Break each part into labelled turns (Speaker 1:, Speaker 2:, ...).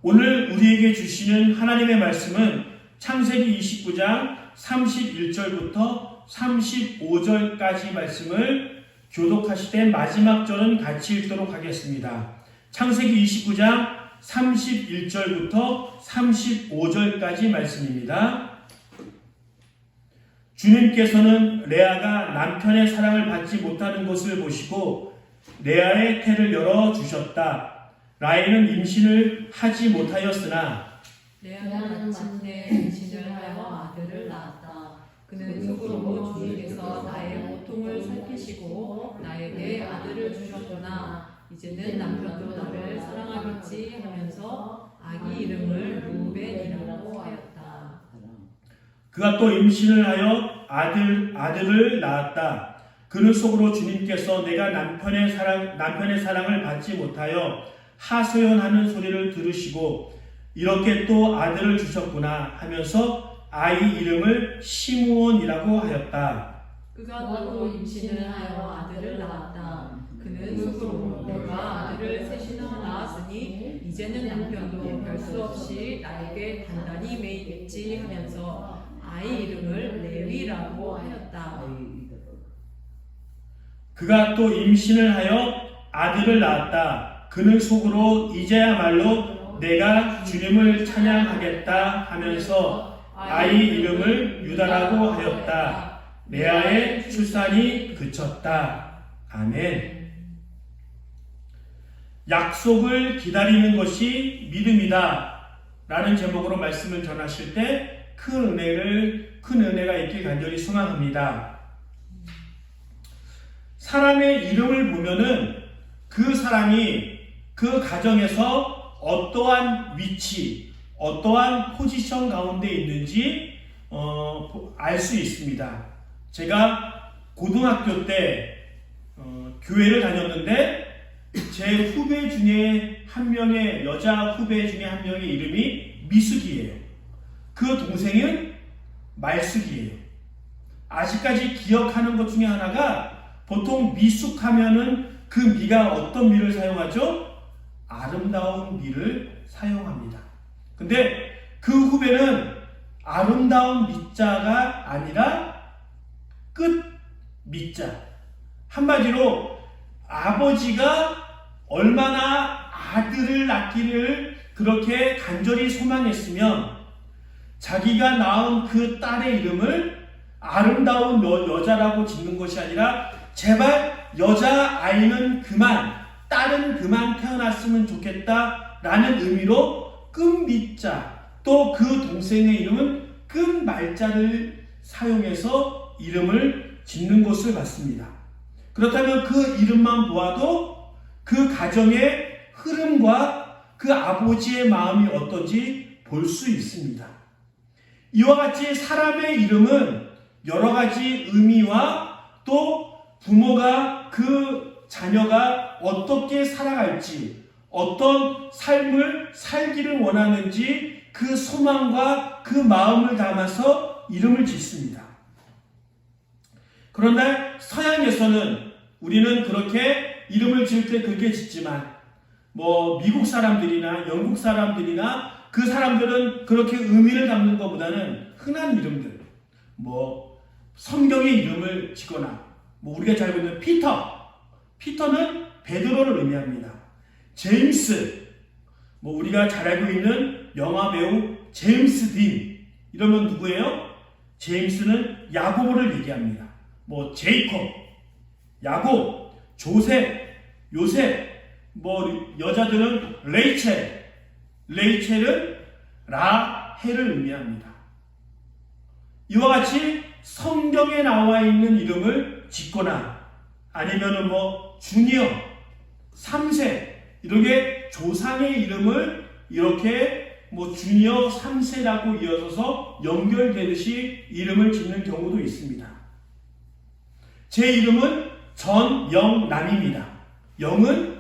Speaker 1: 오늘 우리에게 주시는 하나님의 말씀은 창세기 29장 31절부터 35절까지 말씀을 교독하시되 마지막 절은 같이 읽도록 하겠습니다. 창세기 29장 31절부터 35절까지 말씀입니다. 주님께서는 레아가 남편의 사랑을 받지 못하는 것을 보시고 레아의 태를 열어주셨다. 라헬은 임신을 하지 못하였으나
Speaker 2: 레아는 마침내 임신을 하여 아들을 낳았다. 그는 속으로 주님께서 나의 고통을 살피시고 나에게 아들을 주셨구나. 이제는 남편도 나를 사랑하겠지 하면서 아기 이름을 루벤이라고 하였다.
Speaker 1: 그가 또 임신을 하여 아들을 낳았다. 그는 속으로 주님께서 내가 남편의 사랑을 받지 못하여 하소연하는 소리를 들으시고 이렇게 또 아들을 주셨구나 하면서 아이 이름을 시므온이라고 하였다.
Speaker 2: 그가 또 임신을 하여 아들을 낳았다. 그는 속으로 내가 아들을 셋이나 낳았으니 이제는 남편도 별 수 없이 나에게 단단히 매이겠지 하면서 아이 이름을 레위라고 하였다.
Speaker 1: 그가 또 임신을 하여 아들을 낳았다. 그는 속으로 이제야말로 내가 주님을 찬양하겠다 하면서 아이 이름을 유다라고 하였다. 레아의 출산이 그쳤다. 아멘. 약속을 기다리는 것이 믿음이다 라는 제목으로 말씀을 전하실 때 큰 은혜가 있길 간절히 소망합니다. 사람의 이름을 보면은 그 사람이 그 가정에서 어떠한 위치, 어떠한 포지션 가운데 있는지 알 수 있습니다. 제가 고등학교 때 교회를 다녔는데 제 후배 중에 한 명의 여자 후배 중에 한 명의 이름이 미숙이에요. 그 동생은 말숙이에요. 아직까지 기억하는 것 중에 하나가 보통 미숙하면은 그 미가 어떤 미를 사용하죠? 아름다운 미를 사용합니다. 근데 그 후배는 아름다운 미자가 아니라 끝 미자. 한마디로 아버지가 얼마나 아들을 낳기를 그렇게 간절히 소망했으면 자기가 낳은 그 딸의 이름을 아름다운 여자라고 짓는 것이 아니라 제발 여자 아이는 그만, 딸은 그만 태어났으면 좋겠다라는 의미로 끝미자, 또 그 동생의 이름은 끝말자를 사용해서 이름을 짓는 것을 봤습니다. 그렇다면 그 이름만 보아도 그 가정의 흐름과 그 아버지의 마음이 어떤지 볼 수 있습니다. 이와 같이 사람의 이름은 여러 가지 의미와 또 부모가 그 자녀가 어떻게 살아갈지, 어떤 삶을 살기를 원하는지 그 소망과 그 마음을 담아서 이름을 짓습니다. 그런데 서양에서는 우리는 그렇게 이름을 지을 때 그렇게 짓지만 미국 사람들이나 영국 사람들이나 그 사람들은 그렇게 의미를 담는 것보다는 흔한 이름들, 성경의 이름을 짓거나 우리가 잘 알고 있는 피터는 베드로를 의미합니다. 제임스, 우리가 잘 알고 있는 영화 배우 제임스 딘, 이러면 누구예요? 제임스는 야고보를 얘기합니다. 제이콥, 야곱, 조셉, 요셉, 여자들은 레이첼은 라헬을 의미합니다. 이와 같이 성경에 나와 있는 이름을 짓거나 아니면은 주니어, 3세 이렇게 조상의 이름을 이렇게 주니어 3세라고 이어져서 연결되듯이 이름을 짓는 경우도 있습니다. 제 이름은 전영남입니다. 영은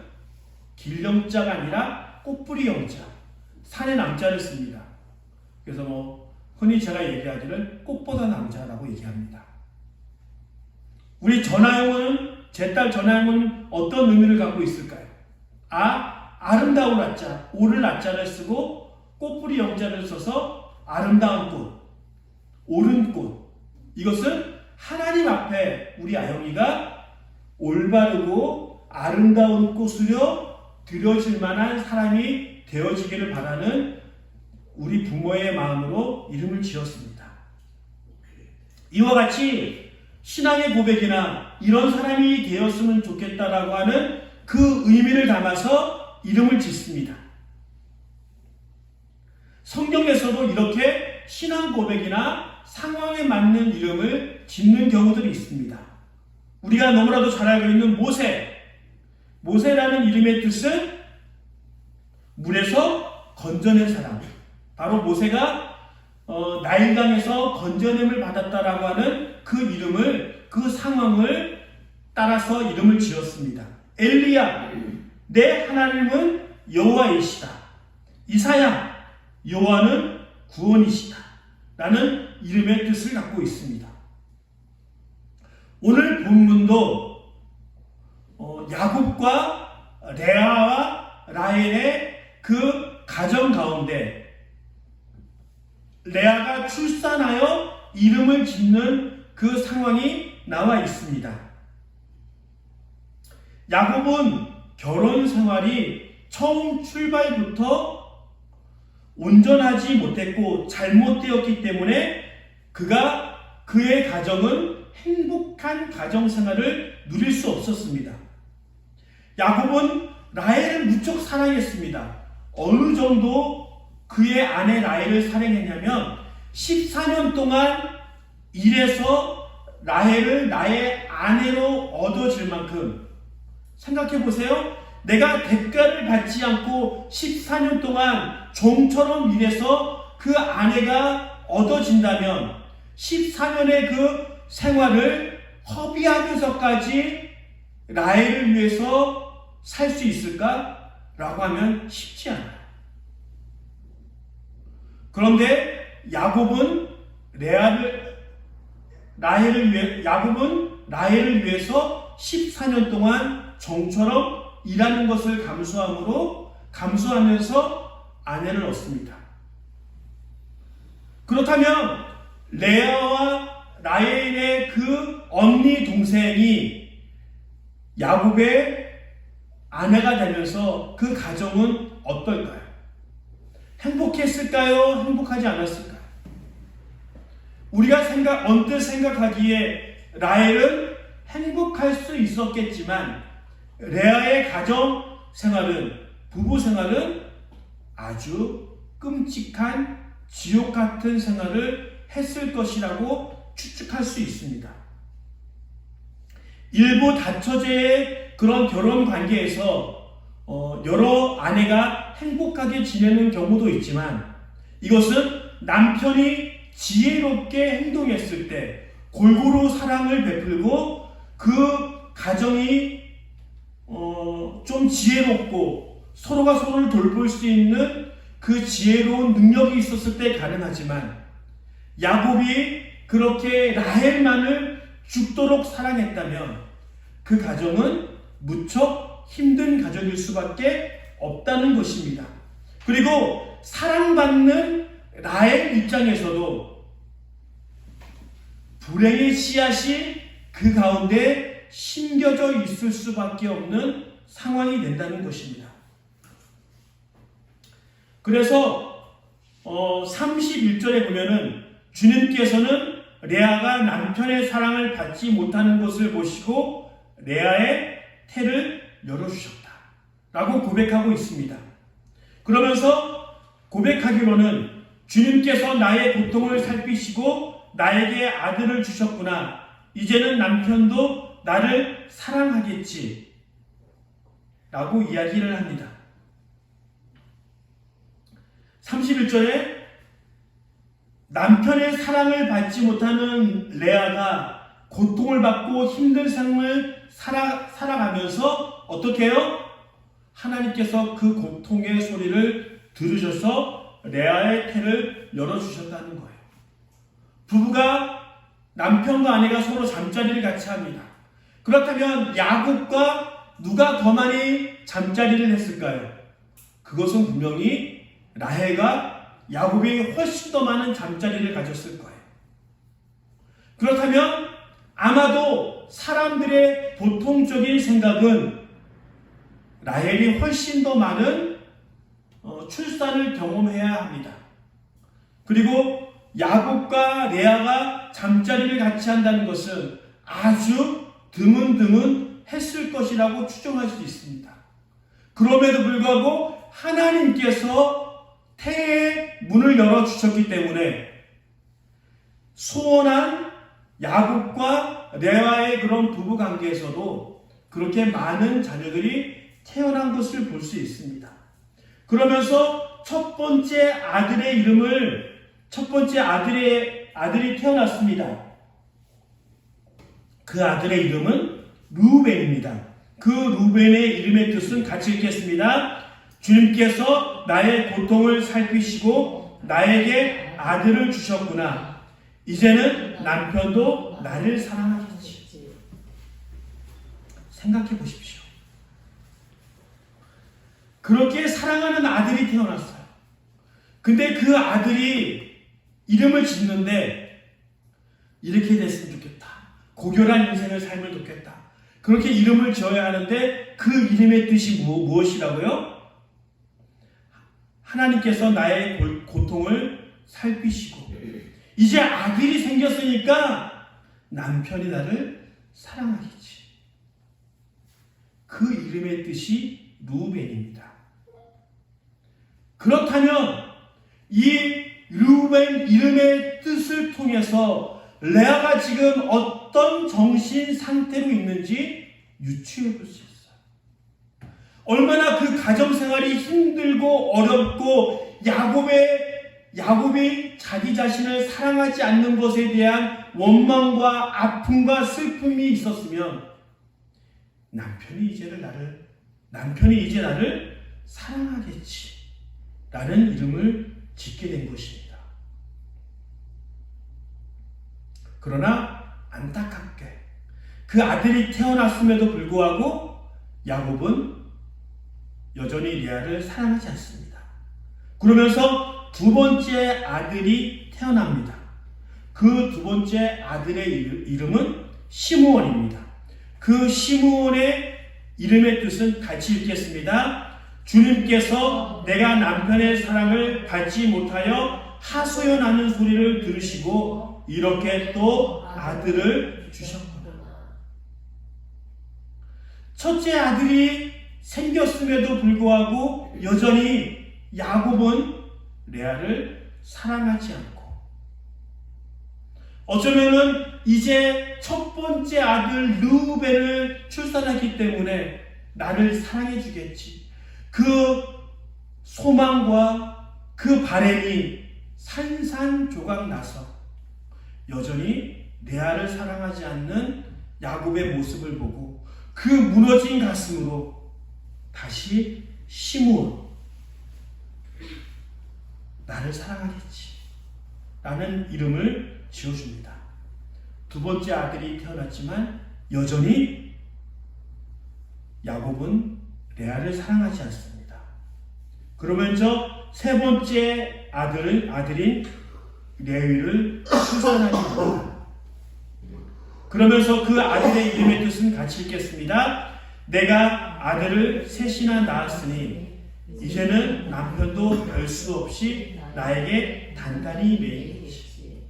Speaker 1: 길영자가 아니라 꽃뿌리 영자, 산의 남자를 씁니다. 그래서 흔히 제가 얘기하기를 꽃보다 남자라고 얘기합니다. 우리 전하영은, 제 딸 전하영은 어떤 의미를 갖고 있을까요? 아름다운 아자, 오를 아자를 쓰고 꽃뿌리 영자를 써서 아름다운 꽃, 옳은 꽃. 이것은 하나님 앞에 우리 아영이가 올바르고 아름다운 꽃으로 드려질 만한 사람이 되어지기를 바라는 우리 부모의 마음으로 이름을 지었습니다. 이와 같이 신앙의 고백이나 이런 사람이 되었으면 좋겠다라고 하는 그 의미를 담아서 이름을 짓습니다. 성경에서도 이렇게 신앙 고백이나 상황에 맞는 이름을 짓는 경우들이 있습니다. 우리가 너무나도 잘 알고 있는 모세라는 이름의 뜻은 물에서 건져낸 사람. 바로 모세가 나일강에서 건져냄을 받았다라고 하는 그 이름을, 그 상황을 따라서 이름을 지었습니다. 엘리야, 내 하나님은 여호와이시다. 이사야, 여호와는 구원이시다. 라는 이름의 뜻을 갖고 있습니다. 오늘 본문도 야곱과 레아와 라헬의 그 가정 가운데 레아가 출산하여 이름을 짓는 그 상황이 나와 있습니다. 야곱은 결혼 생활이 처음 출발부터 온전하지 못했고 잘못되었기 때문에 그의 가정은 행복한 가정 생활을 누릴 수 없었습니다. 야곱은 라헬을 무척 사랑했습니다. 어느 정도 그의 아내 라헬을 사랑했냐면 14년 동안 일해서 라헬을 나의 아내로 얻어질 만큼, 생각해 보세요. 내가 대가를 받지 않고 14년 동안 종처럼 일해서 그 아내가 얻어진다면 14년의 그 생활을 허비하면서까지 라헬을 위해서 살 수 있을까라고 하면 쉽지 않아요. 그런데 야곱은 라헬을 위해서 14년 동안 종처럼 일하는 것을 감수하면서 아내를 얻습니다. 그렇다면 레아와 라헬의 그 언니 동생이 야곱의 아내가 되면서 그 가정은 어떨까요? 행복했을까요? 행복하지 않았을까요? 우리가 언뜻 생각하기에 라헬은 행복할 수 있었겠지만 레아의 가정 생활은, 부부 생활은 아주 끔찍한 지옥 같은 생활을 했을 것이라고 추측할 수 있습니다. 일부 다처제의 그런 결혼 관계에서 여러 아내가 행복하게 지내는 경우도 있지만 이것은 남편이 지혜롭게 행동했을 때 골고루 사랑을 베풀고 그 가정이 좀 지혜롭고 서로가 서로를 돌볼 수 있는 그 지혜로운 능력이 있었을 때 가능하지만 야곱이 그렇게 라헬만을 죽도록 사랑했다면 그 가정은 무척 힘든 가정일 수밖에 없다는 것입니다. 그리고 사랑받는 라헬 입장에서도 불행의 씨앗이 그 가운데 심겨져 있을 수밖에 없는 상황이 된다는 것입니다. 그래서 31절에 보면은 주님께서는 레아가 남편의 사랑을 받지 못하는 것을 보시고 레아의 태를 열어주셨다 라고 고백하고 있습니다. 그러면서 고백하기로는 주님께서 나의 고통을 살피시고 나에게 아들을 주셨구나. 이제는 남편도 나를 사랑하겠지 라고 이야기를 합니다. 31절에 남편의 사랑을 받지 못하는 레아가 고통을 받고 힘든 삶을 살아가면서 어떻게 해요? 하나님께서 그 고통의 소리를 들으셔서 레아의 태를 열어주셨다는 거예요. 부부가, 남편과 아내가 서로 잠자리를 같이 합니다. 그렇다면 야곱과 누가 더 많이 잠자리를 했을까요? 그것은 분명히 라헬과 야곱이 훨씬 더 많은 잠자리를 가졌을 거예요. 그렇다면 아마도 사람들의 보통적인 생각은 라헬이 훨씬 더 많은 출산을 경험해야 합니다. 그리고 야곱과 레아가 잠자리를 같이 한다는 것은 아주 드문드문 했을 것이라고 추정할 수 있습니다. 그럼에도 불구하고 하나님께서 태의 문을 열어주셨기 때문에 소원한 야곱과 레아의 그런 부부관계에서도 그렇게 많은 자녀들이 태어난 것을 볼 수 있습니다. 그러면서 첫 번째 아들이 태어났습니다. 그 아들의 이름은 르우벤입니다. 그 르우벤의 이름의 뜻은 같이 읽겠습니다. 주님께서 나의 고통을 살피시고 나에게 아들을 주셨구나. 이제는 남편도 나를 사랑하겠지. 생각해 보십시오. 그렇게 사랑하는 아들이 태어났어요. 근데 그 아들이 이름을 짓는데 이렇게 됐으면 좋겠다. 고결한 인생을 삶을 돕겠다. 그렇게 이름을 지어야 하는데 그 이름의 뜻이 무엇이라고요? 하나님께서 나의 고통을 살피시고 이제 아들이 생겼으니까 남편이 나를 사랑하겠지. 그 이름의 뜻이 르우벤입니다. 그렇다면 이 르우벤 이름의 뜻을 통해서 레아가 지금 어떤 정신 상태로 있는지 유추해 볼 수 있어요. 얼마나 그 가정생활이 힘들고 어렵고 야곱이 자기 자신을 사랑하지 않는 것에 대한 원망과 아픔과 슬픔이 있었으면 남편이 이제 나를 사랑하겠지 라는 이름을 짓게 된 것입니다. 그러나 안타깝게 그 아들이 태어났음에도 불구하고 야곱은 여전히 레아를 사랑하지 않습니다. 그러면서 두 번째 아들이 태어납니다. 그 두 번째 아들의 이름은 시므온입니다. 그 시므온의 이름의 뜻은 같이 읽겠습니다. 주님께서 내가 남편의 사랑을 받지 못하여 하소연하는 소리를 들으시고 이렇게 또 아들을 주셨구나. 첫째 아들이 생겼음에도 불구하고 여전히 야곱은 레아를 사랑하지 않고 어쩌면은 이제 첫 번째 아들 르우벤을 출산했기 때문에 나를 사랑해 주겠지. 그 소망과 그 바람이 산산조각 나서 여전히 레아를 사랑하지 않는 야곱의 모습을 보고 그 무너진 가슴으로 다시 시므온 나를 사랑하겠지 라는 이름을 지어줍니다. 두 번째 아들이 태어났지만 여전히 야곱은 레아를 사랑하지 않습니다. 그러면서 세 번째 아들인 레위를 출산하게 됩니다. 그러면서 그 아들의 이름의 뜻은 같이 읽겠습니다. 내가 아들을 셋이나 낳았으니 이제는 남편도 별 수 없이 나에게 단단히 매이겠지.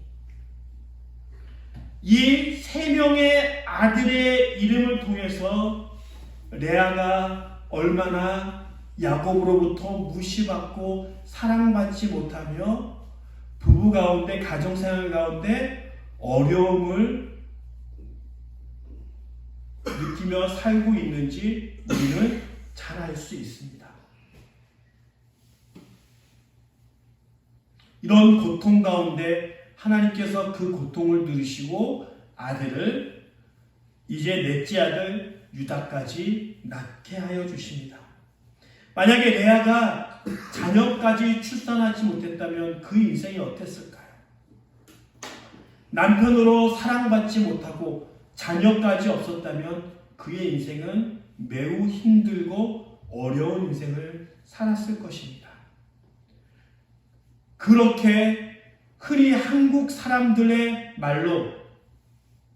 Speaker 1: 이 세 명의 아들의 이름을 통해서 레아가 얼마나 야곱으로부터 무시받고 사랑받지 못하며 부부 가운데 가정생활 가운데 어려움을 느끼며 살고 있는지 우리는 잘 알 수 있습니다. 이런 고통 가운데 하나님께서 그 고통을 들으시고 아들을 이제 넷째 아들 유다까지 낳게 하여 주십니다. 만약에 레아가 자녀까지 출산하지 못했다면 그 인생이 어땠을까요? 남편으로 사랑받지 못하고 자녀까지 없었다면 그의 인생은 매우 힘들고 어려운 인생을 살았을 것입니다. 그렇게 흔히 한국 사람들의 말로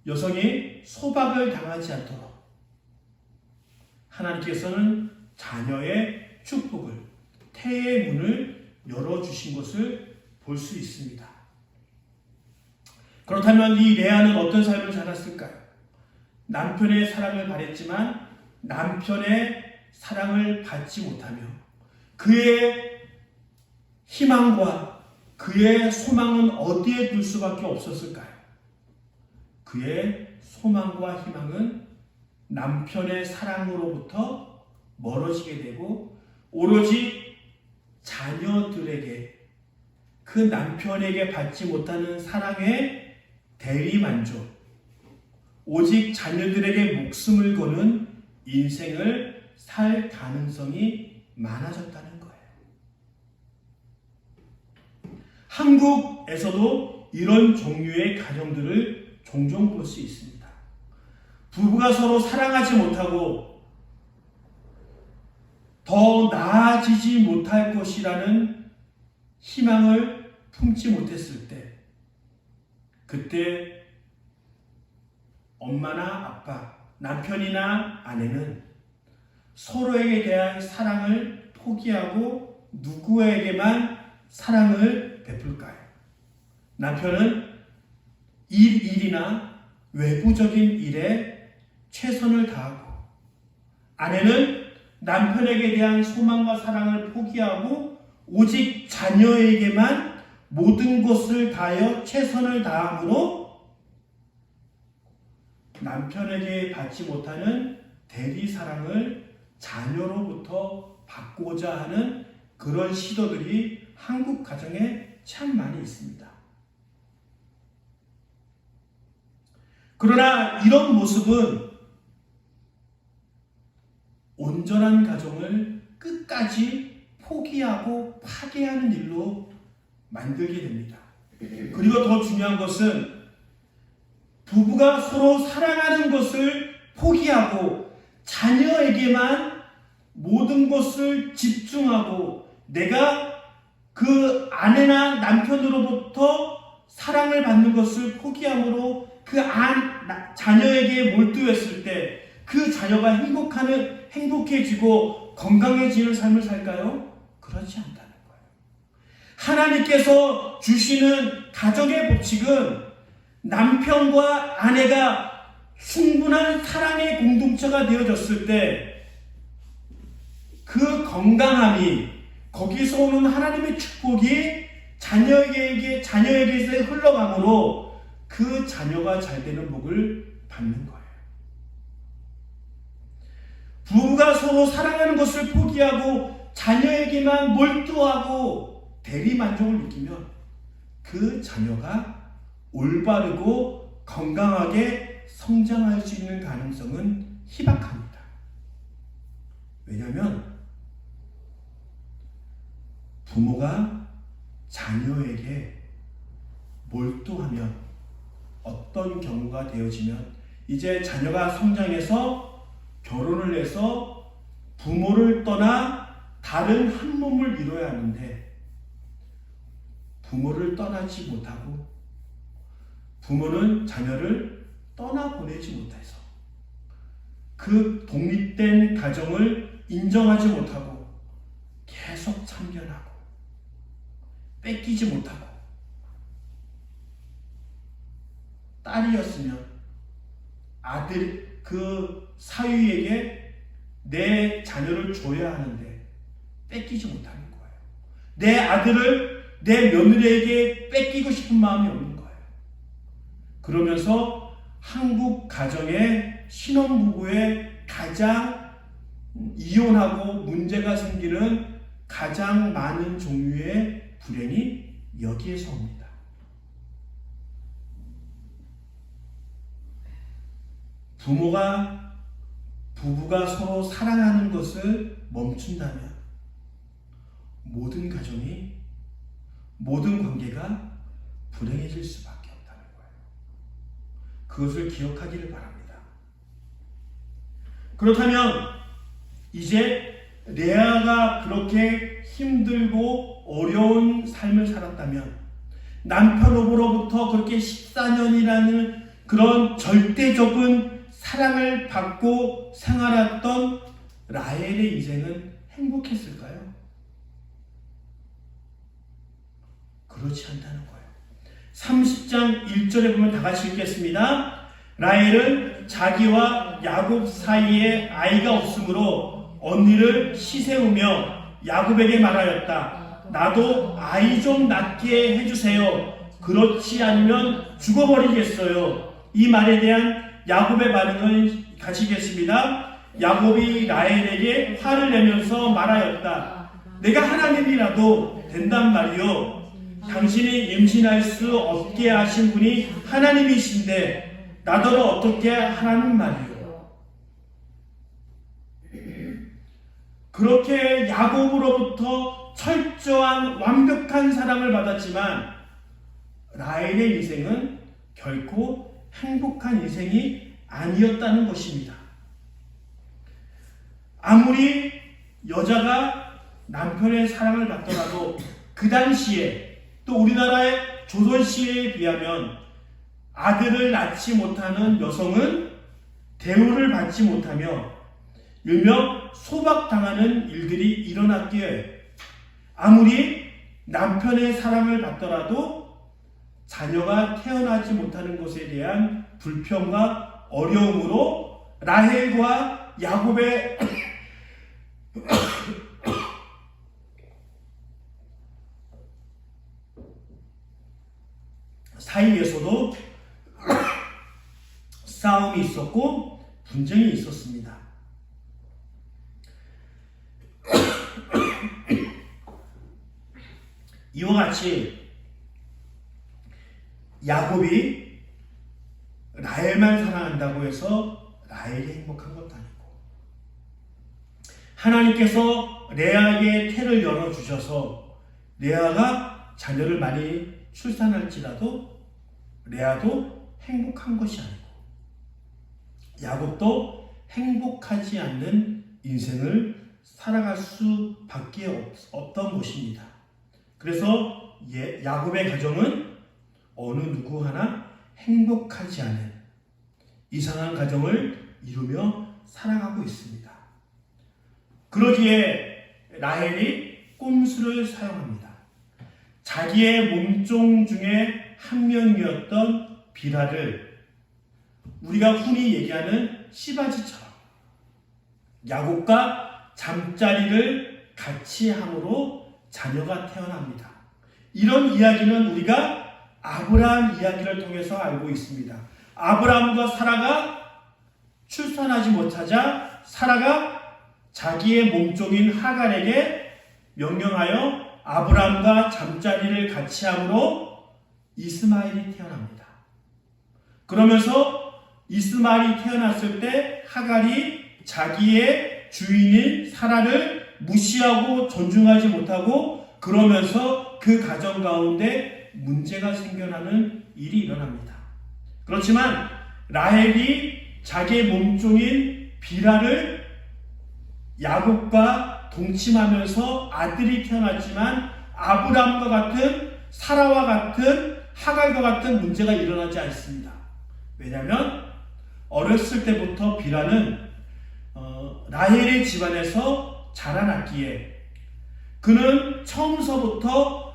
Speaker 1: 여성이 소박을 당하지 않도록 하나님께서는 자녀의 축복을, 태의 문을 열어주신 것을 볼 수 있습니다. 그렇다면 이 레아는 어떤 삶을 살았을까요? 남편의 사랑을 바랬지만 남편의 사랑을 받지 못하며 그의 희망과 그의 소망은 어디에 둘 수밖에 없었을까요? 그의 소망과 희망은 남편의 사랑으로부터 멀어지게 되고 오로지 자녀들에게 그 남편에게 받지 못하는 사랑의 대리만족, 오직 자녀들에게 목숨을 거는 인생을 살 가능성이 많아졌다는 거예요. 한국에서도 이런 종류의 가정들을 종종 볼 수 있습니다. 부부가 서로 사랑하지 못하고 더 나아지지 못할 것이라는 희망을 품지 못했을 때, 그때 엄마나 아빠, 남편이나 아내는 서로에게 대한 사랑을 포기하고 누구에게만 사랑을 베풀까요? 남편은 일이나 외부적인 일에 최선을 다하고 아내는 남편에게 대한 소망과 사랑을 포기하고 오직 자녀에게만 모든 것을 다하여 최선을 다함으로 남편에게 받지 못하는 대리 사랑을 자녀로부터 받고자 하는 그런 시도들이 한국 가정에 참 많이 있습니다. 그러나 이런 모습은 온전한 가정을 끝까지 포기하고 파괴하는 일로 만들게 됩니다. 그리고 더 중요한 것은 부부가 서로 사랑하는 것을 포기하고 자녀에게만 모든 것을 집중하고 내가 그 아내나 남편으로부터 사랑을 받는 것을 포기함으로 그 자녀에게 몰두했을 때 그 자녀가 행복해지고 건강해지는 삶을 살까요? 그렇지 않다는 거예요. 하나님께서 주시는 가정의 법칙은 남편과 아내가 충분한 사랑의 공동체가 되어졌을 때 그 건강함이 거기서 오는 하나님의 축복이 자녀에게서 흘러가므로 그 자녀가 잘 되는 복을 받는 거예요. 부부가 서로 사랑하는 것을 포기하고 자녀에게만 몰두하고 대리만족을 느끼면 그 자녀가 올바르고 건강하게 성장할 수 있는 가능성은 희박합니다. 왜냐하면 부모가 자녀에게 몰두하면 어떤 경우가 되어지면 이제 자녀가 성장해서 결혼을 해서 부모를 떠나 다른 한 몸을 이뤄야 하는데 부모를 떠나지 못하고 부모는 자녀를 떠나보내지 못해서 그 독립된 가정을 인정하지 못하고 계속 참견하고 뺏기지 못하고 딸이었으면 그 사위에게 내 자녀를 줘야 하는데 뺏기지 못하는 거예요. 내 아들을 내 며느리에게 뺏기고 싶은 마음이 없는 거예요. 그러면서 한국 가정의 신혼부부의 가장 이혼하고 문제가 생기는 가장 많은 종류의 불행이 여기에서 옵니다. 부부가 서로 사랑하는 것을 멈춘다면 모든 가정이, 모든 관계가 불행해질 수밖에 없다는 거예요. 그것을 기억하기를 바랍니다. 그렇다면 이제 레아가 그렇게 힘들고 어려운 삶을 살았다면, 남편으로부터 그렇게 14년이라는 그런 절대적인 사랑을 받고 생활했던 라헬의 인생은 행복했을까요? 그렇지 않다는 거예요. 30장 1절에 보면 다 같이 읽겠습니다. 라헬은 자기와 야곱 사이에 아이가 없으므로 언니를 시세우며 야곱에게 말하였다. 나도 아이 좀 낳게 해주세요. 그렇지 않으면 죽어버리겠어요. 이 말에 대한 야곱의 반응을 같이 읽겠습니다. 야곱이 라헬에게 화를 내면서 말하였다. 내가 하나님이라도 된단 말이요. 당신이 임신할 수 없게 하신 분이 하나님이신데 나더러 어떻게 하라는 말이요. 그렇게 야곱으로부터 철저한 완벽한 사랑을 받았지만 라헬의 인생은 결코 행복한 인생이 아니었다는 것입니다. 아무리 여자가 남편의 사랑을 받더라도 그 당시에 또 우리나라의 조선시대에 비하면 아들을 낳지 못하는 여성은 대우를 받지 못하며 일명 소박당하는 일들이 일어났기에 아무리 남편의 사랑을 받더라도 자녀가 태어나지 못하는 것에 대한 불평과 어려움으로 라헬과 야곱의 사이에서도 싸움이 있었고 분쟁이 있었습니다. 이와 같이 야곱이 라헬만 사랑한다고 해서 라헬이 행복한 것도 아니고, 하나님께서 레아에게 태를 열어주셔서 레아가 자녀를 많이 출산할지라도 레아도 행복한 것이 아니고 야곱도 행복하지 않는 인생을 살아갈 수밖에 없던 것입니다. 그래서 야곱의 가정은 어느 누구 하나 행복하지 않은 이상한 가정을 이루며 살아가고 있습니다. 그러기에 라헬이 꼼수를 사용합니다. 자기의 몸종 중에 한 명이었던 비라를 우리가 흔히 얘기하는 씨바지처럼 야곱과 잠자리를 같이 함으로 자녀가 태어납니다. 이런 이야기는 우리가 아브라함 이야기를 통해서 알고 있습니다. 아브라함과 사라가 출산하지 못하자 사라가 자기의 몸종인 하갈에게 명령하여 아브라함과 잠자리를 같이 함으로 이스마엘이 태어납니다. 그러면서 이스마엘이 태어났을 때 하갈이 자기의 주인인 사라를 무시하고 존중하지 못하고 그러면서 그 가정 가운데 문제가 생겨나는 일이 일어납니다. 그렇지만 라헬이 자기의 몸종인 비라를 야곱과 동침하면서 아들이 태어났지만 아브라함과 같은 사라와 같은 하갈과 같은 문제가 일어나지 않습니다. 왜냐하면 어렸을 때부터 비라는 라헬의 집안에서 자라났기에 그는 처음서부터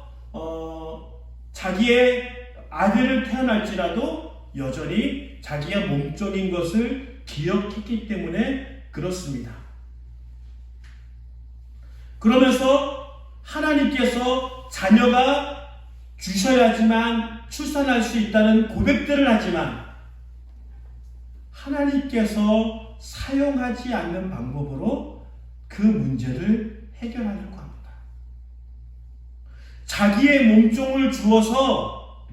Speaker 1: 자기의 아들을 태어날지라도 여전히 자기가 몸종인 것을 기억했기 때문에 그렇습니다. 그러면서 하나님께서 자녀가 주셔야지만 출산할 수 있다는 고백들을 하지만 하나님께서 사용하지 않는 방법으로 그 문제를 해결하려고 합니다. 자기의 몸종을 주어서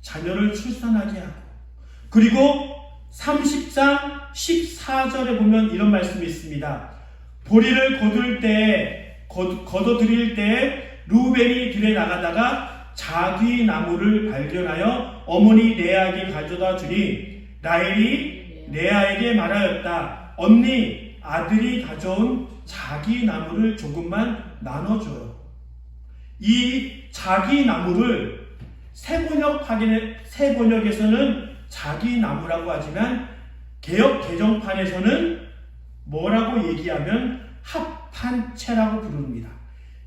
Speaker 1: 자녀를 출산하게 하고, 그리고 30장 14절에 보면 이런 말씀이 있습니다. 보리를 거둬들일 때 루벤이 들에 나가다가 자귀 나무를 발견하여 어머니 레아에게 가져다 주니 라헬이 레아에게 말하였다. 언니 아들이 가져온 자기 나무를 조금만 나눠줘요. 이 자기 나무를 새 번역에서는 자기 나무라고 하지만 개역 개정판에서는 뭐라고 얘기하면 합판체라고 부릅니다.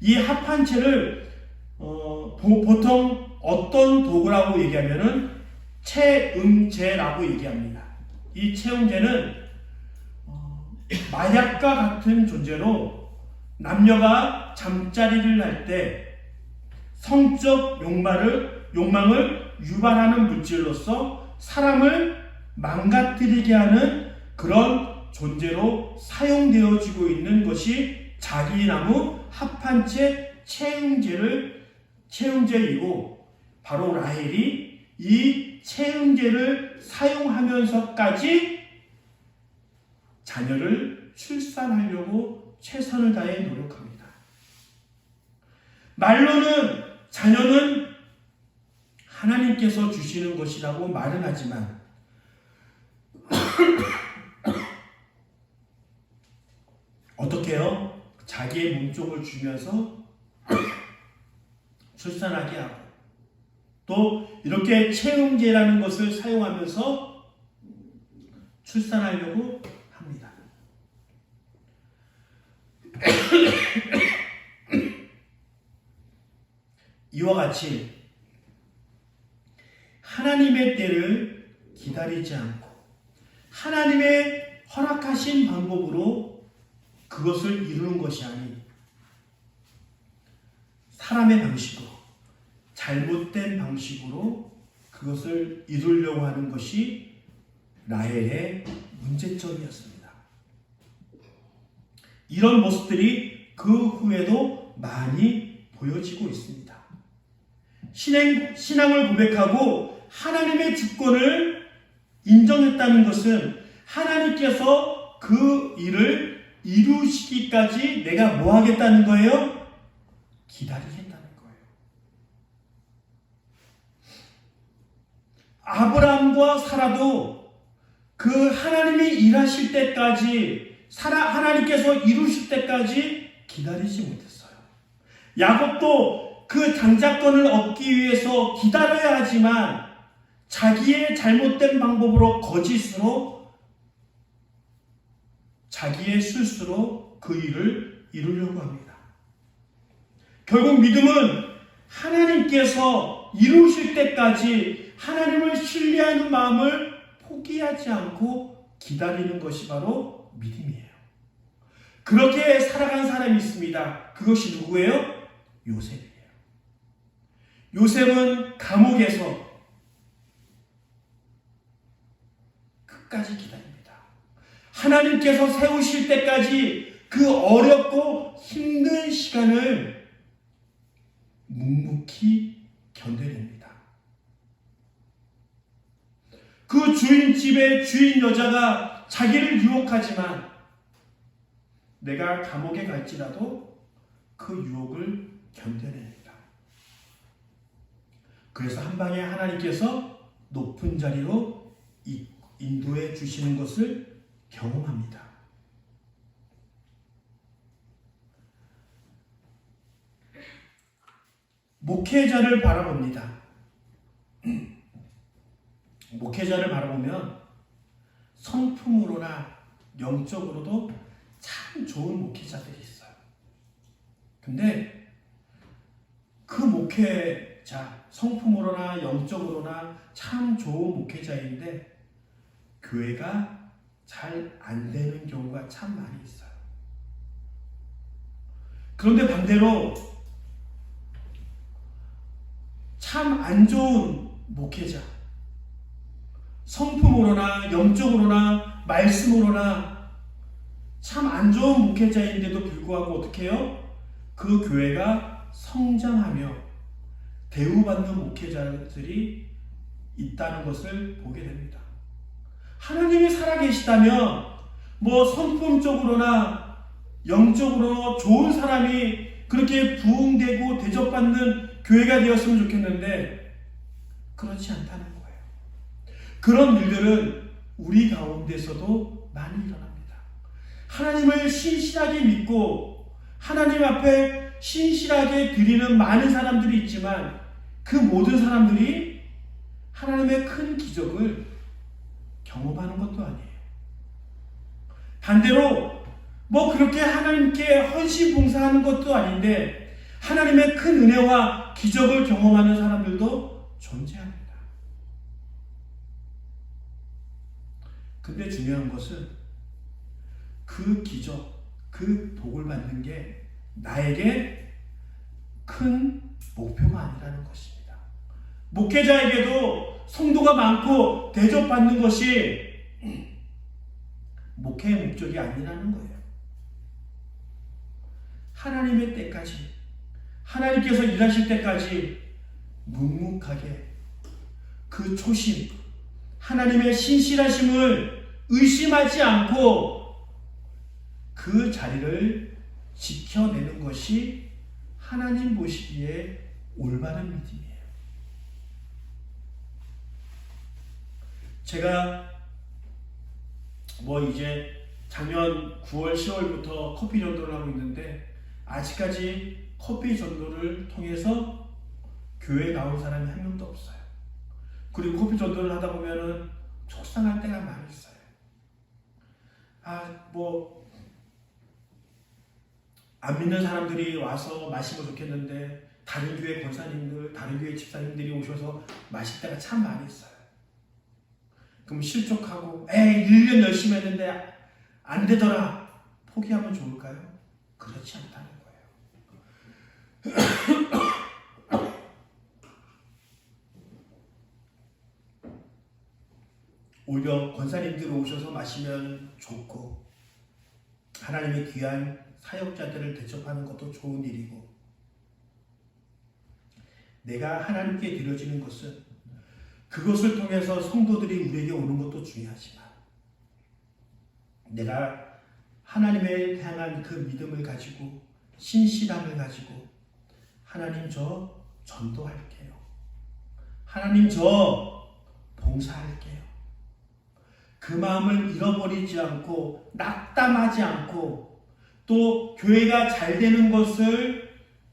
Speaker 1: 이 합판체를 보통 어떤 도구라고 얘기하면은 체음제라고 얘기합니다. 이 체음제는 마약과 같은 존재로 남녀가 잠자리를 할 때 성적 욕망을 유발하는 물질로서 사람을 망가뜨리게 하는 그런 존재로 사용되어지고 있는 것이 자기나무 합판체 체음제이고 바로 라헬이 이 체음제를 사용하면서까지 자녀를 출산하려고 최선을 다해 노력합니다. 말로는 자녀는 하나님께서 주시는 것이라고 말은 하지만 어떻게 해요? 자기의 몸종을 주면서 출산하게 하고 또 이렇게 체음제라는 것을 사용하면서 출산하려고 합니다. 이와 같이 하나님의 때를 기다리지 않고 하나님의 허락하신 방법으로 그것을 이루는 것이 아닌 사람의 방식으로 잘못된 방식으로 그것을 이루려고 하는 것이 라헬의 문제점이었습니다. 이런 모습들이 그 후에도 많이 보여지고 있습니다. 신앙을 고백하고 하나님의 주권을 인정했다는 것은 하나님께서 그 일을 이루시기까지 내가 뭐 하겠다는 거예요? 기다리겠다는 거예요. 아브라함과 사라도 그 하나님이 일하실 때까지 하나님께서 이루실 때까지 기다리지 못했어요. 야곱도 그 장자권을 얻기 위해서 기다려야 하지만 자기의 잘못된 방법으로 거짓으로 자기의 실수로 그 일을 이루려고 합니다. 결국 믿음은 하나님께서 이루실 때까지 하나님을 신뢰하는 마음을 포기하지 않고 기다리는 것이 바로 믿음이에요. 그렇게 살아간 사람이 있습니다. 그것이 누구예요? 요셉이에요. 요셉은 감옥에서 끝까지 기다립니다. 하나님께서 세우실 때까지 그 어렵고 힘든 시간을 묵묵히 견뎌냅니다. 그 주인집의 주인 여자가 자기를 유혹하지만 내가 감옥에 갈지라도 그 유혹을 견뎌냅니다. 그래서 한 방에 하나님께서 높은 자리로 인도해 주시는 것을 경험합니다. 목회자를 바라봅니다. 목회자를 바라보면 성품으로나 영적으로도 참 좋은 목회자들이 있어요. 근데 그 목회자, 성품으로나 영적으로나 참 좋은 목회자인데 교회가 잘 안 되는 경우가 참 많이 있어요. 그런데 반대로 참 안 좋은 목회자, 성품으로나 영적으로나 말씀으로나 참 안 좋은 목회자인데도 불구하고 어떻게 해요? 그 교회가 성장하며 대우받는 목회자들이 있다는 것을 보게 됩니다. 하나님이 살아계시다면 성품적으로나 영적으로 좋은 사람이 그렇게 부흥되고 대접받는 교회가 되었으면 좋겠는데 그렇지 않다는 거예요. 그런 일들은 우리 가운데서도 많이 일어납니다. 하나님을 신실하게 믿고 하나님 앞에 신실하게 드리는 많은 사람들이 있지만 그 모든 사람들이 하나님의 큰 기적을 경험하는 것도 아니에요. 반대로 뭐 그렇게 하나님께 헌신 봉사하는 것도 아닌데 하나님의 큰 은혜와 기적을 경험하는 사람들도 존재합니다. 근데 중요한 것은 그 기적, 그 복을 받는 게 나에게 큰 목표가 아니라는 것입니다. 목회자에게도 성도가 많고 대접받는 것이 목회의 목적이 아니라는 거예요. 하나님의 때까지, 하나님께서 일하실 때까지 묵묵하게 그 초심, 하나님의 신실하심을 의심하지 않고 그 자리를 지켜내는 것이 하나님 보시기에 올바른 믿음이에요. 제가 이제 작년 9월, 10월부터 커피 전도를 하고 있는데 아직까지 커피 전도를 통해서 교회에 나온 사람이 한 명도 없어요. 그리고 커피 전도를 하다 보면은 속상할 때가 많이 있어요. 안 믿는 사람들이 와서 마시면 좋겠는데 다른 교회 권사님들, 다른 교회 집사님들이 오셔서 마실 때가 참 많이 있어요. 그럼 실족하고 1년 열심히 했는데 안 되더라. 포기하면 좋을까요? 그렇지 않다는 거예요. 오히려 권사님들 오셔서 마시면 좋고 하나님의 귀한 사역자들을 대접하는 것도 좋은 일이고 내가 하나님께 드려지는 것은 그것을 통해서 성도들이 우리에게 오는 것도 중요하지만 내가 하나님에 향한 그 믿음을 가지고 신실함을 가지고 하나님 저 전도할게요. 하나님 저 봉사할게요. 그 마음을 잃어버리지 않고 낙담하지 않고 또 교회가 잘 되는 것을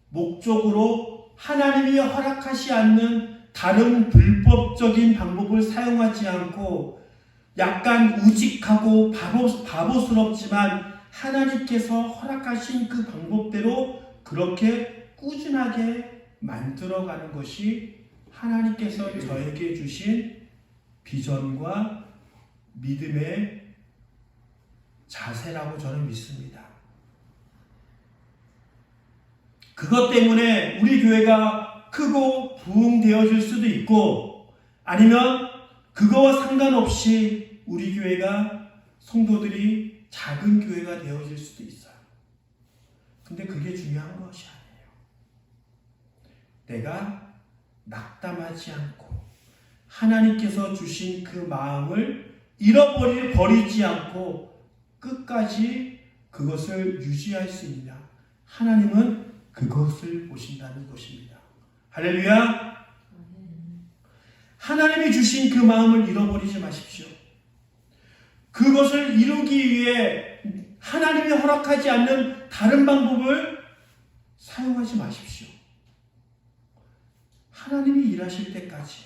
Speaker 1: 목적으로 하나님이 허락하지 않는 다른 불법적인 방법을 사용하지 않고 약간 우직하고 바보스럽지만 하나님께서 허락하신 그 방법대로 그렇게 꾸준하게 만들어가는 것이 하나님께서 저에게 주신 비전과 믿음의 자세라고 저는 믿습니다. 그것 때문에 우리 교회가 크고 부흥되어질 수도 있고 아니면 그거와 상관없이 우리 교회가 성도들이 작은 교회가 되어질 수도 있어요. 근데 그게 중요한 것이 아니에요. 내가 낙담하지 않고 하나님께서 주신 그 마음을 버리지 않고 끝까지 그것을 유지할 수 있냐. 하나님은 그것을 보신다는 것입니다. 할렐루야! 하나님이 주신 그 마음을 잃어버리지 마십시오. 그것을 이루기 위해 하나님이 허락하지 않는 다른 방법을 사용하지 마십시오. 하나님이 일하실 때까지,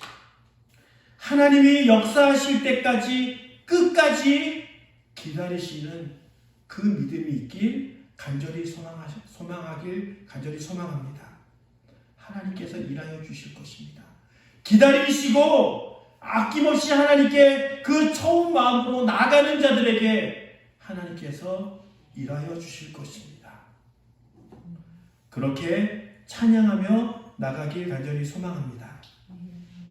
Speaker 1: 하나님이 역사하실 때까지 끝까지 기다리시는 그 믿음이 있길 간절히 소망합니다. 하나님께서 일하여 주실 것입니다. 기다리시고 아낌없이 하나님께 그 처음 마음으로 나가는 자들에게 하나님께서 일하여 주실 것입니다. 그렇게 찬양하며 나가길 간절히 소망합니다.